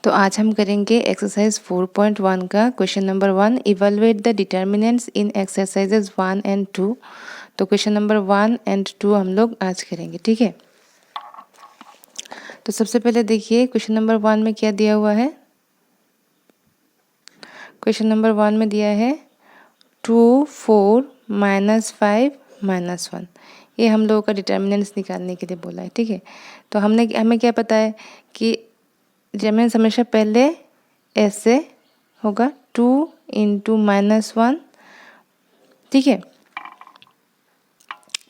तो आज हम करेंगे एक्सरसाइज 4.1 का question number 1, evaluate the determinants in exercises 1 and 2। तो क्वेश्चन नंबर 1 एंड 2 हम लोग आज करेंगे, ठीक है। तो सबसे पहले देखिए क्वेश्चन नंबर 1 में क्या दिया हुआ है। क्वेश्चन नंबर 1 में दिया है 2, 4, -5, -1। ये हम लोगों का डिटर्मिनेंट्स निकालने के लिए बोला है, ठीक है। तो हमें क्या पता है कि डिटर्मिनेंट्स हमेशा पहले ऐसे होगा 2 × -1, ठीक है।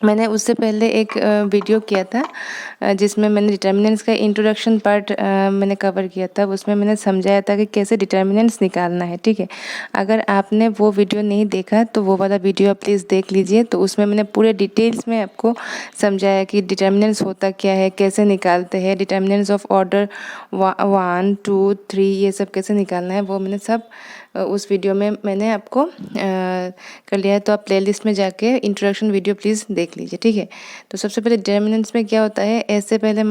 मैंने उससे पहले एक वीडियो किया था जिसमें मैंने डिटर्मिनेंट्स का इंट्रोडक्शन पार्ट मैंने कवर किया था। उसमें मैंने समझाया था कि कैसे डिटर्मिनेंट्स निकालना है, ठीक है। अगर आपने वो वीडियो नहीं देखा तो वो वाला वीडियो आप प्लीज़ देख लीजिए। तो उसमें मैंने पूरे डिटेल्स में आपको समझाया कि डिटर्मिनेंट्स होता क्या है, कैसे निकालते हैं, डिटर्मिनेंट्स ऑफ ऑर्डर 1, 2, 3 ये सब कैसे निकालना है, वो मैंने सब उस वीडियो में मैंने आपको कर लिया है। तो आप प्लेलिस्ट में जाके इंट्रोडक्शन वीडियो प्लीज़ देख लीजिए, ठीक है। तो सबसे पहले डिटर्मिनेंट्स में क्या होता है, ऐसे से पहले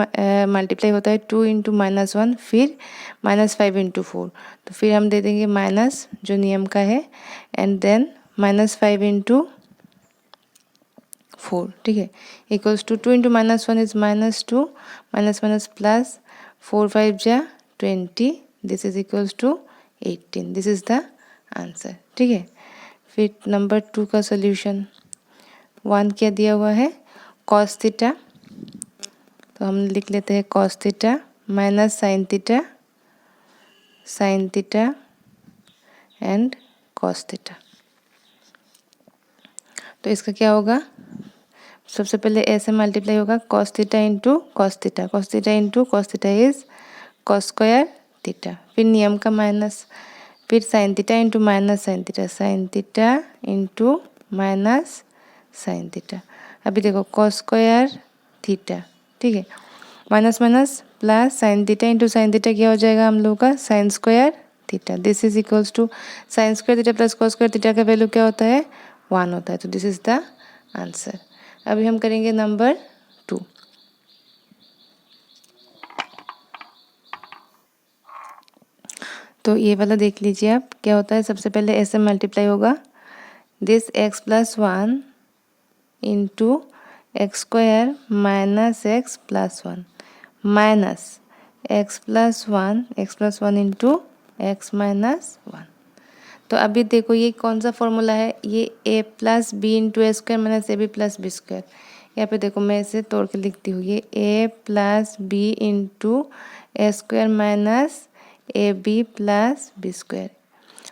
मल्टीप्लाई होता है 2 × -1, फिर -5 × 4। तो फिर हम दे देंगे माइनस जो नियम का है, एंड देन -5 × 4, ठीक है, equals to 2 × -1 is -2, minus plus 4 5 जा 20, this is equals to 18। This is the answer, ठीक है। फिर नंबर 2 का सोल्यूशन 1 क्या दिया हुआ है, cos थीटा। तो हम लिख लेते हैं cos theta minus sin theta and cos theta. तो इसका क्या होगा, सबसे पहले ऐसे मल्टीप्लाई होगा cos theta into cos theta, cos theta into cos theta is cos square theta, फिर नियम का माइनस, फिर sin theta into minus sin theta into minus sin theta. अभी देखो cos स्क्वायर थीटा, ठीक है, minus plus sin theta into sin theta क्या हो जाएगा हम लोगों का sin square theta. This is equals to sin square theta plus cos square theta का वैल्यू क्या होता है, 1 होता है। तो दिस इज द आंसर। अभी हम करेंगे नंबर 2। तो ये वाला देख लीजिए आप, क्या होता है, सबसे पहले ऐसे मल्टीप्लाई होगा this x + 1 into x square minus x + 1 minus x + 1 into x - 1। तो अभी देखो ये कौन सा फॉर्मूला है, ये a + b into A square minus ab + b square. यहाँ पे देखो मैं इसे तोड़ के लिखती हूँ, ये a + b into A square minus ab + b square,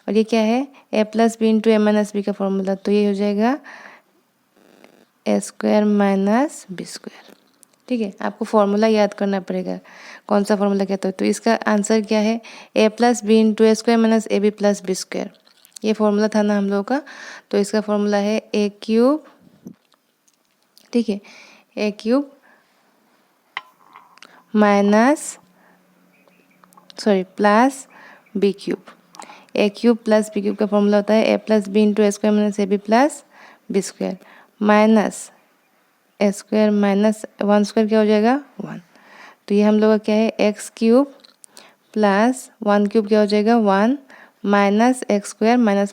और ये क्या है, a + b into a - b का फॉर्मूला। तो ये हो जाएगा ए स्क्वायर माइनस बी स्क्वायर, ठीक है। आपको फॉर्मूला याद करना पड़ेगा कौन सा फॉर्मूला कहता है। तो इसका आंसर क्या है, a + b into A square minus ab + b square. ये फॉर्मूला था ना हम लोगों का। तो इसका फॉर्मूला है a³, ठीक है, a³ plus b³ a³ plus b³ का फॉर्मूला होता है a + b into A square minus ab + b square minus A square minus 1 square क्या हो जाएगा, 1। तो ये हम लोग का क्या है, x³ प्लस 1³ क्या हो जाएगा, 1 minus x square minus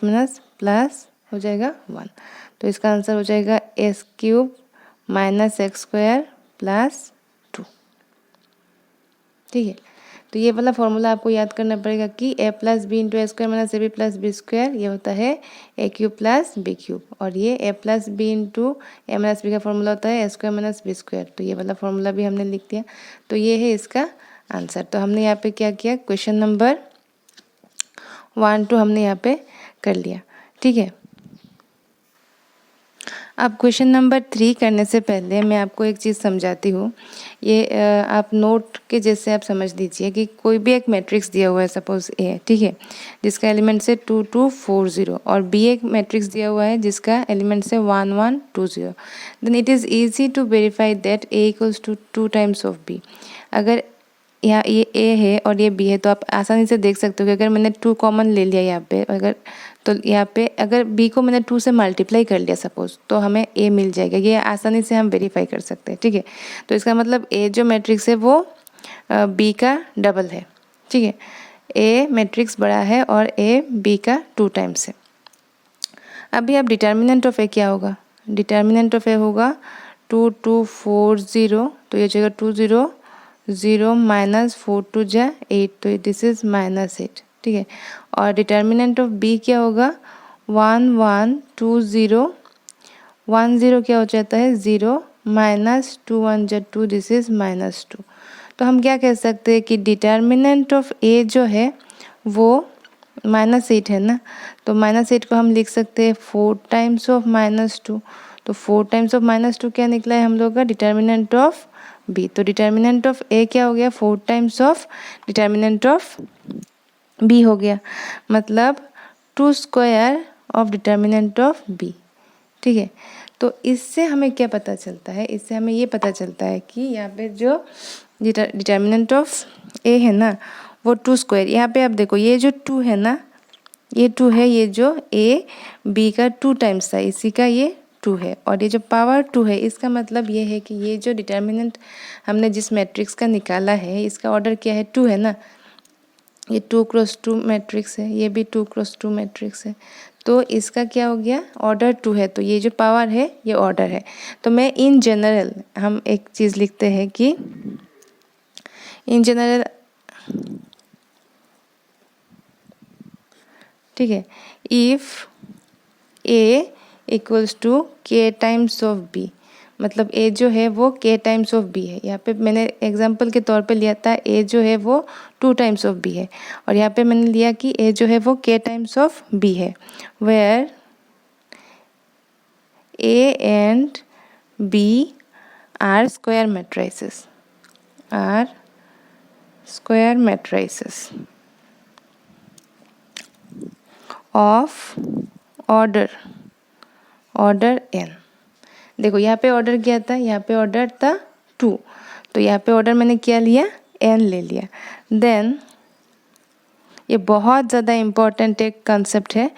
plus हो जाएगा 1। तो इसका आंसर हो जाएगा s³ minus x square plus 2, ठीक है। तो ये वाला फॉर्मूला आपको याद करना पड़ेगा कि a + b into A square minus ab + b square, ये होता है a³ प्लस b³, और ये a + b into a - b का फॉर्मूला होता है ए स्क्वायर माइनस b स्क्वायर। तो ये वाला फॉर्मूला भी हमने लिख दिया। तो ये है इसका आंसर। तो हमने यहाँ पे क्या किया, क्वेश्चन नंबर 1, 2 हमने यहाँ पे कर लिया, ठीक है। अब क्वेश्चन नंबर 3 करने से पहले मैं आपको एक चीज़ समझाती हूँ। ये आप नोट के जैसे आप समझ लीजिए कि कोई भी एक मैट्रिक्स दिया हुआ है, सपोज ए है, ठीक है, जिसका एलिमेंट्स है 2 2 4 0, और बी एक मैट्रिक्स दिया हुआ है जिसका एलिमेंट्स है 1 1 2 0। Then it is easy to verify that A equals to 2 times of B. अगर यहाँ ये ए है और ये बी है, तो आप आसानी से देख सकते हो कि अगर मैंने 2 कॉमन ले लिया यहाँ पे, अगर तो यहाँ पे अगर बी को मैंने 2 से मल्टीप्लाई कर लिया सपोज, तो हमें ए मिल जाएगा। ये आसानी से हम वेरीफाई कर सकते हैं, ठीक है। तो इसका मतलब ए जो मैट्रिक्स है वो बी का डबल है, ठीक है। ए मैट्रिक्स बड़ा है और ए बी का 2 टाइम्स है। अभी अब डिटर्मिनेंट ऑफ ए क्या होगा, डिटर्मिनेंट ऑफ ए होगा 2 2 4 0, तो ये जगह 2 0 0 माइनस 4 2 जा 8, तो दिस इज -8, ठीक है। और डिटर्मिनेंट ऑफ बी क्या होगा 1 1 2 0, 1 0 क्या हो जाता है 0 माइनस 2 1 जा 2, दिस इज -2। तो हम क्या कह सकते हैं कि डिटर्मिनेंट ऑफ ए जो है वो -8 है ना, तो -8 को हम लिख सकते हैं 4 टाइम्स ऑफ -2, तो 4 टाइम्स ऑफ -2 क्या निकला है हम लोग का डिटर्मिनेंट ऑफ बी। तो डिटर्मिनेंट ऑफ ए क्या हो गया 4 times of determinant of B हो गया, मतलब 2 square of determinant of B, ठीक है। तो इससे हमें क्या पता चलता है, इससे हमें ये पता चलता है कि यहाँ पे जो डिटर्मिनेंट ऑफ ए है ना वो 2 स्क्वायर, यहाँ पे आप देखो ये जो 2 है ना, ये 2 है, ये जो ए बी का 2 टाइम्स था इसी का ये 2 है, और ये जो पावर 2 है इसका मतलब ये है कि ये जो डिटर्मिनेंट हमने जिस मैट्रिक्स का निकाला है इसका ऑर्डर क्या है 2 है ना, ये 2 क्रॉस 2 मैट्रिक्स है, ये भी 2 क्रॉस 2 मैट्रिक्स है, तो इसका क्या हो गया ऑर्डर 2 है, तो ये जो पावर है ये ऑर्डर है। तो मैं इन जनरल हम एक चीज़ लिखते हैं कि इन जनरल, ठीक है, इफ ए इक्वल्स टू के टाइम्स ऑफ बी, मतलब ए जो है वो के टाइम्स ऑफ बी है। यहाँ पे मैंने एग्जांपल के तौर पे लिया था ए जो है वो 2 टाइम्स ऑफ बी है, और यहाँ पे मैंने लिया कि ए जो है वो के टाइम्स ऑफ बी है, where A and B are square matrices, are square matrices of order n। देखो यहाँ पे ऑर्डर क्या था, यहाँ पे ऑर्डर था 2, तो यहाँ पे ऑर्डर मैंने क्या लिया n ले लिया। देन ये बहुत ज़्यादा इम्पॉर्टेंट एक कंसेप्ट है,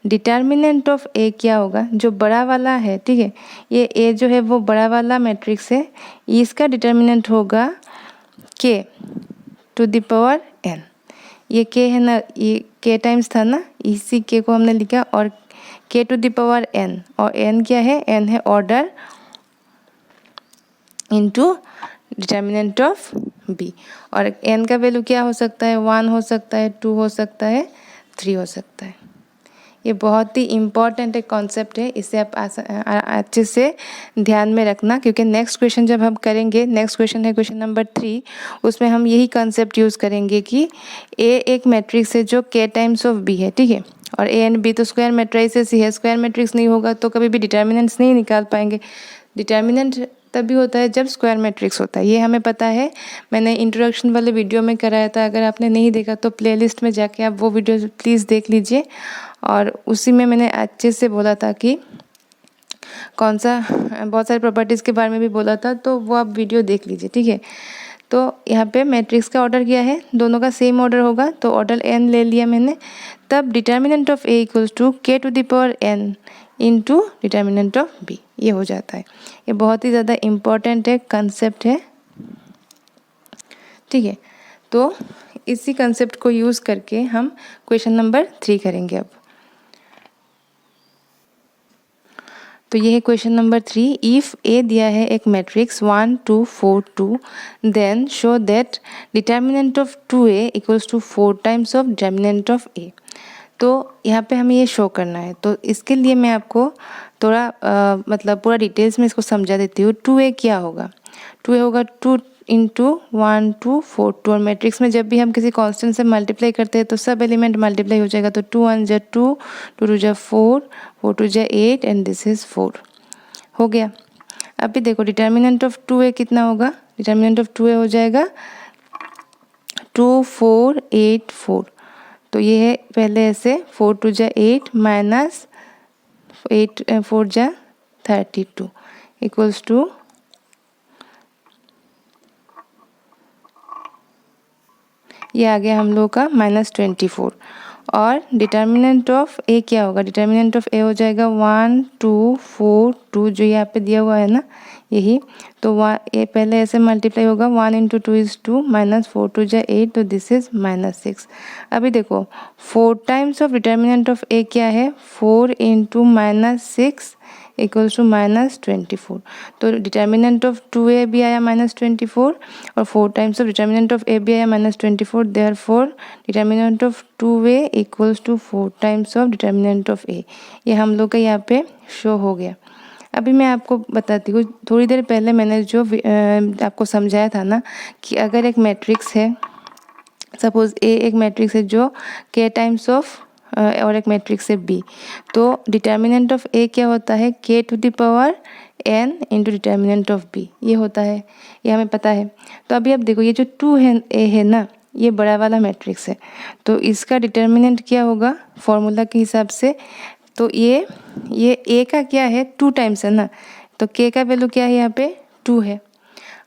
डिटर्मिनेंट ऑफ ए क्या होगा जो बड़ा वाला है, ठीक है, ये ए जो है वो बड़ा वाला मैट्रिक्स है, इसका डिटर्मिनेंट होगा k to the power n। ये k है ना, ये k टाइम्स था ना, इसी k को हमने लिखा, और k to the power n, और n क्या है, n है order into determinant of b, और n का वैल्यू क्या हो सकता है 1 हो सकता है, 2 हो सकता है, 3 हो सकता है। ये बहुत ही इम्पॉर्टेंट एक कॉन्सेप्ट है, इसे आप अच्छे से ध्यान में रखना, क्योंकि नेक्स्ट क्वेश्चन जब हम करेंगे, नेक्स्ट क्वेश्चन है क्वेश्चन नंबर 3, उसमें हम यही कॉन्सेप्ट यूज़ करेंगे कि ए एक मैट्रिक्स है जो के टाइम्स ऑफ बी है, ठीक है, और ए एंड बी तो स्क्वायर मैट्रिसेस ही है, स्क्वायर मैट्रिक्स नहीं होगा तो कभी भी डिटर्मिनेंट्स नहीं निकाल पाएंगे। डिटर्मिनेंट तभी होता है जब स्क्वायर मैट्रिक्स होता है, ये हमें पता है, मैंने इंट्रोडक्शन वाले वीडियो में कराया था, अगर आपने नहीं देखा तो प्लेलिस्ट में जाके आप वो वीडियो प्लीज़ देख लीजिए, और उसी में मैंने अच्छे से बोला था कि कौन सा, बहुत सारे प्रॉपर्टीज़ के बारे में भी बोला था, तो वो आप वीडियो देख लीजिए, ठीक है। तो यहाँ पे मैट्रिक्स का ऑर्डर क्या है, दोनों का सेम ऑर्डर होगा, तो ऑर्डर n ले लिया मैंने, तब determinant of a equals to k to the power n into determinant of b, ये हो जाता है। ये बहुत ही ज़्यादा इम्पॉर्टेंट एक कंसेप्ट है, ठीक है। तो इसी कंसेप्ट को यूज़ करके हम क्वेश्चन नंबर 3 करेंगे अब। तो ये है क्वेश्चन नंबर 3, इफ़ ए दिया है एक matrix 1 2 4 2, then show that determinant of 2a equals to 4 times of determinant of a। तो यहाँ पे हमें ये शो करना है, तो इसके लिए मैं आपको थोड़ा मतलब पूरा डिटेल्स में इसको समझा देती हूँ। 2a क्या होगा, 2a होगा 2 इंटू 1 2 4 2, और मैट्रिक्स में जब भी हम किसी कांस्टेंट से मल्टीप्लाई करते हैं तो सब एलिमेंट मल्टीप्लाई हो जाएगा, तो 2 1 जा 2, 2 2 जा 4, 4 2 जा 8 एंड दिस इज़ 4 हो गया। अभी देखो डिटर्मिनेंट ऑफ 2a कितना होगा, डिटर्मिनेंट ऑफ 2a हो जाएगा 2 4 8 4, तो ये है पहले ऐसे 4 2 जा 8 माइनस 8 4 जा 32 इक्वल्स टू, ये आ गया हम लोग का -24, और डिटर्मिनेंट ऑफ ए क्या होगा, डिटर्मिनेंट ऑफ ए हो जाएगा 1 2 4 2 जो यहाँ पे दिया हुआ है ना यही, तो ए पहले ऐसे मल्टीप्लाई होगा 1 इंटू 2 इज़ 2 माइनस 4 2 जा 8 तो दिस इज़ -6। अभी देखो 4 times of determinant of A क्या है 4 इंटू -6 इक्वल्स टू -24। तो डिटर्मिनेंट ऑफ 2a भी आया -24 और 4 times of determinant of a भी आया -24, therefore determinant of 2a equals to 4 times of determinant of a। ये हम लोग का यहाँ पे शो हो गया। अभी मैं आपको बताती हूँ, थोड़ी देर पहले मैंने जो आपको समझाया था ना कि अगर एक मैट्रिक्स है, सपोज ए एक मैट्रिक्स है जो k टाइम्स ऑफ और एक मैट्रिक्स है b, तो डिटर्मिनेंट ऑफ a क्या होता है k to the power n into determinant of b, ये होता है, ये हमें पता है। तो अभी आप देखो ये जो 2 है a है ना, ये बड़ा वाला मैट्रिक्स है, तो इसका डिटर्मिनेंट क्या होगा फॉर्मूला के हिसाब से, तो ये a का क्या है 2 टाइम्स है ना, तो k का वैल्यू क्या है यहाँ पे 2 है,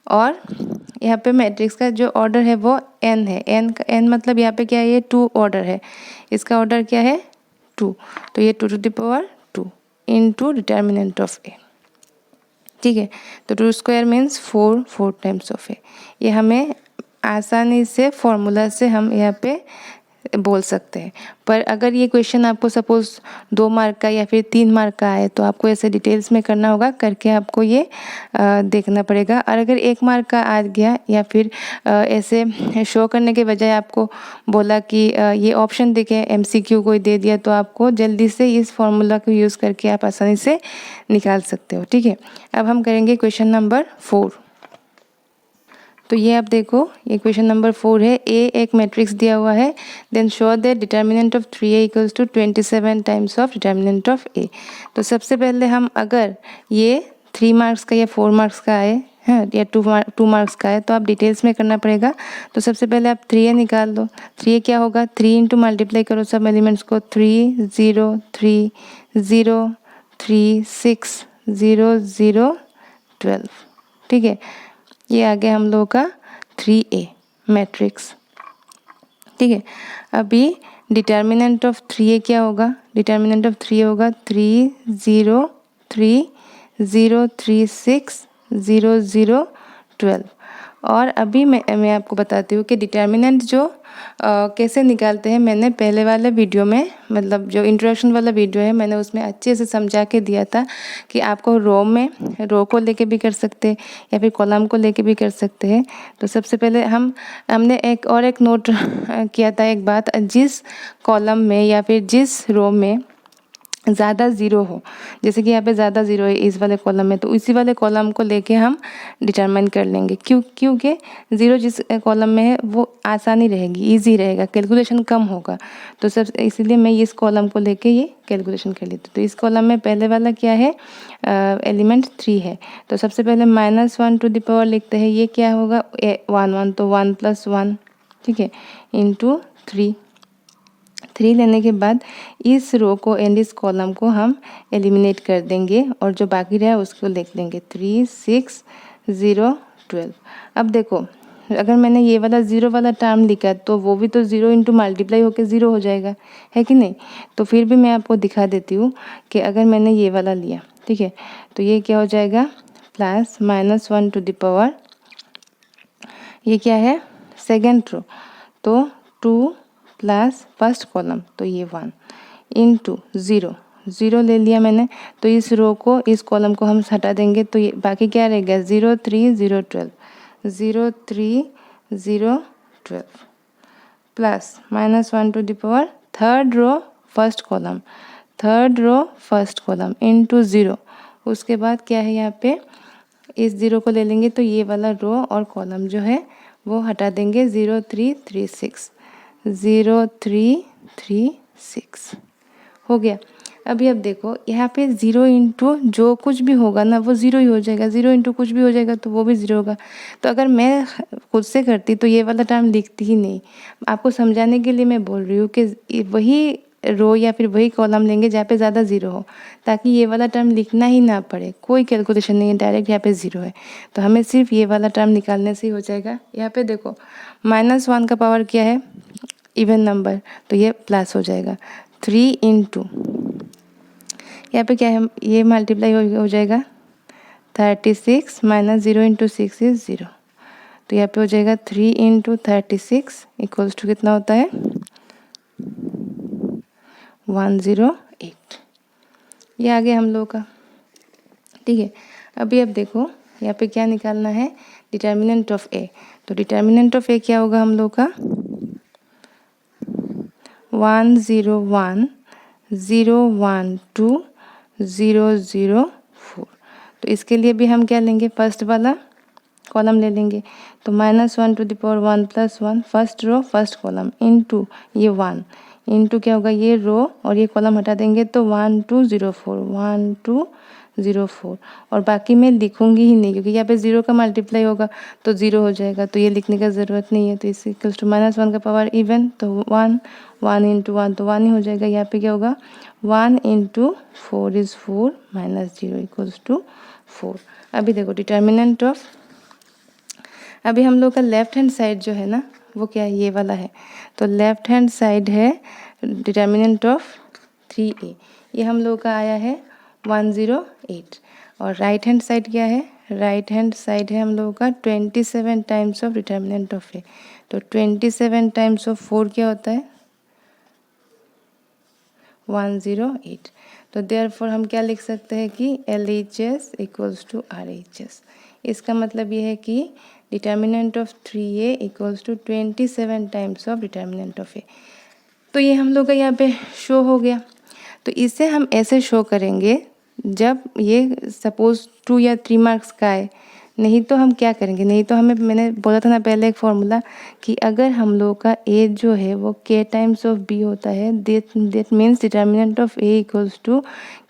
और यहाँ पे मैट्रिक्स का जो ऑर्डर है वो n है, n मतलब यहाँ पे क्या है ये 2 ऑर्डर है, इसका ऑर्डर क्या है 2, तो ये 2 to the power 2 into determinant of a, ठीक है। तो 2 square means 4 times of a। ये हमें आसानी से फॉर्मूला से हम यहाँ पे बोल सकते हैं। पर अगर ये क्वेश्चन आपको सपोज 2 मार्क का या फिर 3 मार्क का आए तो आपको ऐसे डिटेल्स में करना होगा, करके आपको ये देखना पड़ेगा। और अगर 1 मार्क का आ गया या फिर ऐसे शो करने के बजाय आपको बोला कि ये ऑप्शन देखें MCQ कोई दे दिया, तो आपको जल्दी से इस फॉर्मूला को यूज़ करके आप आसानी से निकाल सकते हो, ठीक है। अब हम करेंगे क्वेश्चन नंबर 4। तो ये आप देखो, ये क्वेश्चन नंबर 4 है। ए एक मैट्रिक्स दिया हुआ है, then show that determinant of 3a equals to 27 times of determinant of A. तो सबसे पहले हम अगर ये 3 मार्क्स का या 4 मार्क्स का आए हाँ या 2 मार्क्स का है तो आप डिटेल्स में करना पड़ेगा। तो सबसे पहले आप 3a निकाल दो। 3a क्या होगा 3 इंटू मल्टीप्लाई करो सब एलिमेंट्स को, 3 0 3 0 3 6 0 0 12, ठीक है। ये आ गया हम लोगों का 3a मैट्रिक्स, ठीक है। अभी डिटर्मिनेंट ऑफ 3a क्या होगा, डिटर्मिनेंट ऑफ 3a होगा 3 0 3 0 3 6 0 0 12। और अभी मैं आपको बताती हूँ कि डिटर्मिनेंट जो कैसे निकालते हैं। मैंने पहले वाले वीडियो में, मतलब जो इंट्रोडक्शन वाला वीडियो है, मैंने उसमें अच्छे से समझा के दिया था कि आपको रो को लेके भी कर सकते हैं या फिर कॉलम को लेके भी कर सकते हैं। तो सबसे पहले हमने एक नोट किया था एक बात, जिस कॉलम में या फिर जिस रो में ज़्यादा ज़ीरो हो, जैसे कि यहाँ पे ज़्यादा ज़ीरो है इस वाले कॉलम में, तो इसी वाले कॉलम को लेके हम डिटरमाइन कर लेंगे। क्योंकि ज़ीरो जिस कॉलम में है वो आसानी रहेगी, इजी रहेगा, कैलकुलेशन कम होगा। तो सब इसीलिए मैं इस कॉलम को लेके ये कैलकुलेशन कर लेती हूँ। तो इस कॉलम में पहले वाला क्या है एलिमेंट 3 है, तो सबसे पहले -1 टू द पावर लिखते हैं। ये क्या होगा 1 तो 1 + 1, ठीक है, इंटू 3 लेने के बाद इस रो को एंड इस कॉलम को हम एलिमिनेट कर देंगे और जो बाकी रहा उसको लिख देंगे 3 6 0 12। अब देखो अगर मैंने ये वाला 0 वाला टर्म लिखा तो वो भी तो 0 इंटू मल्टीप्लाई होकर 0 हो जाएगा, है कि नहीं। तो फिर भी मैं आपको दिखा देती हूँ कि अगर मैंने ये वाला लिया, ठीक है, तो ये क्या हो जाएगा प्लस -1 टू द पावर, ये क्या है सेकेंड रो, तो 2 प्लस फर्स्ट कॉलम, तो ये 1 इंटू 0 ले लिया मैंने। तो इस रो को इस कॉलम को हम हटा देंगे, तो ये बाकी क्या रहेगा 0 3 0 12 0 3 0 12 plus -1 to the power third row first column into 0। उसके बाद क्या है यहाँ पे इस 0 को ले लेंगे, तो ये वाला रो और कॉलम जो है वो हटा देंगे, 0 3 3 6 0 3 3 6 हो गया। अभी अब देखो यहाँ पे 0 इंटू जो कुछ भी होगा ना वो 0 ही हो जाएगा, 0 इंटू कुछ भी हो जाएगा तो वो भी 0 होगा। तो अगर मैं खुद से करती तो ये वाला टर्म लिखती ही नहीं। आपको समझाने के लिए मैं बोल रही हूँ कि वही रो या फिर वही कॉलम लेंगे जहाँ पे ज़्यादा 0 हो, ताकि ये वाला टर्म लिखना ही ना पड़े, कोई कैलकुलेशन नहीं है, डायरेक्ट यहाँ पे 0 है तो हमें सिर्फ ये वाला टर्म निकालने से ही हो जाएगा। यहाँ पे देखो -1 का पावर क्या है इवन नंबर, तो ये प्लस हो जाएगा 3 इंटू, यहाँ पे क्या है, ये मल्टीप्लाई हो जाएगा 36 माइनस 0 इंटू 6 इज़ 0, तो यहाँ पे हो जाएगा 3 इंटू 36 इक्वल्स टू कितना होता है 108। ये आ गया हम लोग का। ठीक है, अभी अब देखो यहाँ पे क्या निकालना है, डिटर्मिनेंट ऑफ ए। तो डिटर्मिनेंट ऑफ ए क्या होगा हम लोग का 1 0 1 0 1 2 0 0 4। तो इसके लिए भी हम क्या लेंगे, फर्स्ट वाला कॉलम ले लेंगे। तो -1 to the power 1 plus 1 first row first column into ये 1 इनटू क्या होगा, ये रो और ये कॉलम हटा देंगे तो 1 2 0 4 1 2 0 4। और बाकी मैं लिखूंगी ही नहीं क्योंकि यहाँ पे 0 का मल्टीप्लाई होगा तो 0 हो जाएगा, तो ये लिखने का ज़रूरत नहीं है। तो इस इक्वल्स टू -1 का पावर इवन, तो 1 1 इंटू 1 तो 1 ही हो जाएगा। यहाँ पे क्या होगा 1 into 4 is 4 minus 0 equals to 4। अभी देखो डिटर्मिनेंट ऑफ, अभी हम लोग का लेफ्ट हैंड साइड जो है ना वो क्या है, ये वाला है। तो लेफ्ट हैंड साइड है डिटर्मिनेंट ऑफ 3a, ये हम लोग का आया है 108। और राइट हैंड साइड क्या है, राइट हैंड साइड है हम लोगों का 27 times of determinant of a। तो 27 टाइम्स ऑफ 4 क्या होता है 108। तो देयरफॉर हम क्या लिख सकते हैं कि LHS इक्वल्स टू RHS। इसका मतलब ये है कि determinant of 3a equals to 27 times of determinant of a। तो ये हम लोग का यहाँ पे शो हो गया। तो इसे हम ऐसे शो करेंगे जब ये सपोज 2 या 3 मार्क्स का है, नहीं तो हम क्या करेंगे, नहीं तो हमें, मैंने बोला था ना पहले एक फॉर्मूला कि अगर हम लोग का a जो है वो k टाइम्स ऑफ b होता है, that means determinant of a equals to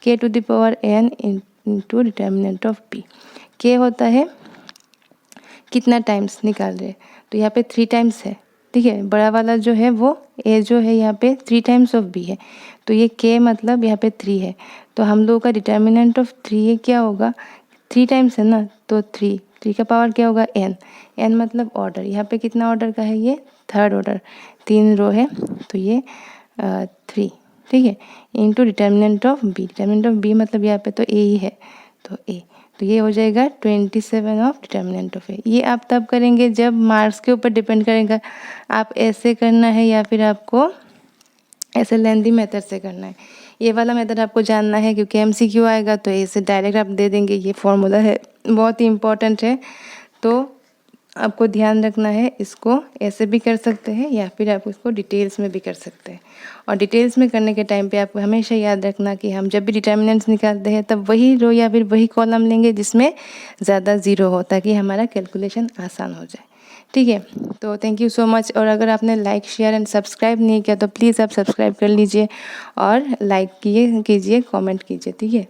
k to the power n into determinant of b। k होता है कितना टाइम्स निकाल रहे, तो यहाँ पे 3 टाइम्स है। ठीक है, बड़ा वाला जो है वो a जो है यहाँ पे 3 टाइम्स ऑफ b है, तो ये k मतलब यहाँ पे 3 है। तो हम लोग का डिटर्मिनेंट ऑफ 3a क्या होगा, 3 टाइम्स है ना, तो 3 का पावर क्या होगा n मतलब ऑर्डर, यहाँ पे कितना ऑर्डर का है, ये थर्ड ऑर्डर, 3 रो है तो ये 3। ठीक है, into determinant of b, determinant of b मतलब यहाँ पे तो a ही है, तो a, तो ये हो जाएगा 27 ऑफ डिटर्मिनेंट ऑफ ए। ये आप तब करेंगे जब मार्क्स के ऊपर डिपेंड करेगा, आप ऐसे करना है या फिर आपको ऐसे लेंथी मेथड से करना है। ये वाला मेथड आपको जानना है क्योंकि MCQ आएगा तो ऐसे डायरेक्ट आप दे देंगे। ये फॉर्मूला है, बहुत ही इम्पोर्टेंट है, तो आपको ध्यान रखना है। इसको ऐसे भी कर सकते हैं या फिर आप इसको डिटेल्स में भी कर सकते हैं। और डिटेल्स में करने के टाइम पे आपको हमेशा याद रखना कि हम जब भी डिटर्मिनेंट्स निकालते हैं तब वही रो या फिर वही कॉलम लेंगे जिसमें ज़्यादा ज़ीरो हो, ताकि हमारा कैलकुलेशन आसान हो जाए। ठीक है, तो थैंक यू सो मच। और अगर आपने लाइक शेयर एंड सब्सक्राइब नहीं किया तो प्लीज़ आप सब्सक्राइब कर लीजिए और लाइक कीजिए, कमेंट कीजिए। ठीक है।